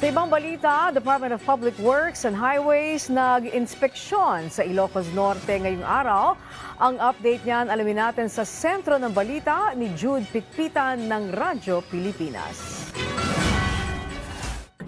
Sa ibang balita, Department of Public Works and Highways nag-inspeksyon sa Ilocos Norte ngayong araw. Ang update niyan alamin natin sa sentro ng balita ni Jude Pitpitan ng Radyo Pilipinas.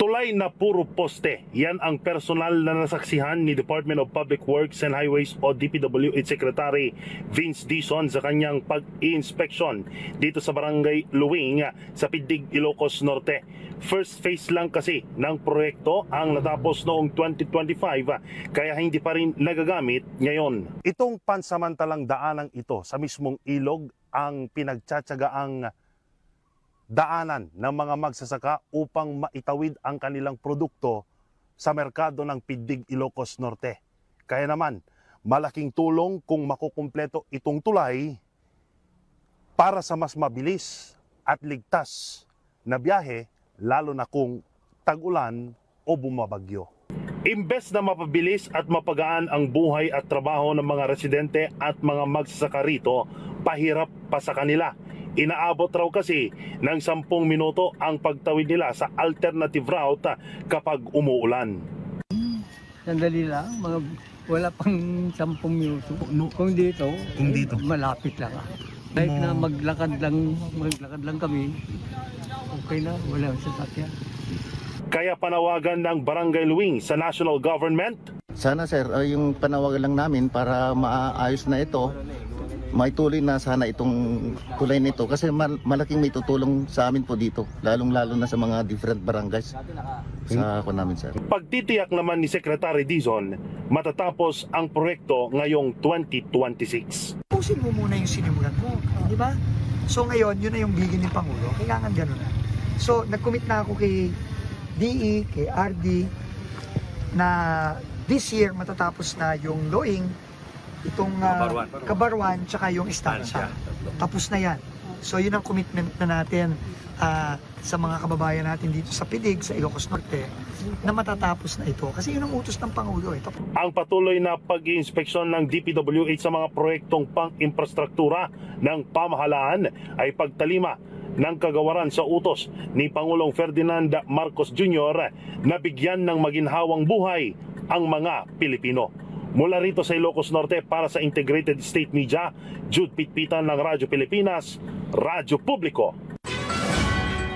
Tulay na puro poste. Yan ang personal na nasaksihan ni Department of Public Works and Highways o DPWH Secretary Vince Dizon sa kanyang pag-i-inspeksyon dito sa Barangay Luwing sa Pidig, Ilocos Norte. First phase lang kasi ng proyekto ang natapos noong 2025 kaya hindi pa rin nagagamit ngayon. Itong pansamantalang daanang ito sa mismong ilog ang pinagtsatsagaang daanan ng mga magsasaka upang maitawid ang kanilang produkto sa merkado ng Pidig, Ilocos Norte. Kaya naman, malaking tulong kung makukumpleto itong tulay para sa mas mabilis at ligtas na biyahe, lalo na kung tag-ulan o bumabagyo. Imbes na mapabilis at mapagaan ang buhay at trabaho ng mga residente at mga magsasaka rito, pahirap pa sa kanila. Inaabot raw kasi ng 10 minuto ang pagtawid nila sa alternative route kapag umuulan. Sandali lang, wala pang 10 minuto. Kung dito, malapit lang. Kahit na maglakad lang kami, okay na, wala sa sasakyan. Kaya panawagan ng Barangay Luwing sa national government. Sana sir, yung panawagan lang namin para maayos na ito, maituloy na sana itong tulay nito kasi malaking may tutulong sa amin po dito, lalong-lalo na sa mga different barangays sa ako namin sir. Pagtitiyak naman ni Secretary Dizon, matatapos ang proyekto ngayong 2026. Pusin mo muna yung sinimulan mo, di ba? So ngayon, yun na yung bigin ng Pangulo, kailangan gano'n na. So nag-commit na ako kay DE, kay RD, na this year matatapos na yung Loing, itong Kabarwan, tsaka yung Estancia. Tapos na yan. So yun ang commitment na natin sa mga kababayan natin dito sa Pidig, sa Ilocos Norte, na matatapos na ito. Kasi yun ang utos ng Pangulo. Ang patuloy na pag-iinspeksyon ng DPWH sa mga proyektong pang-infrastruktura ng pamahalaan ay pagtalima ng kagawaran sa utos ni Pangulong Ferdinand Marcos Jr. na bigyan ng maginhawang buhay ang mga Pilipino. Mula rito sa Ilocos Norte para sa Integrated State Media, Jude Pitpitan ng Radyo Pilipinas, Radyo Publiko.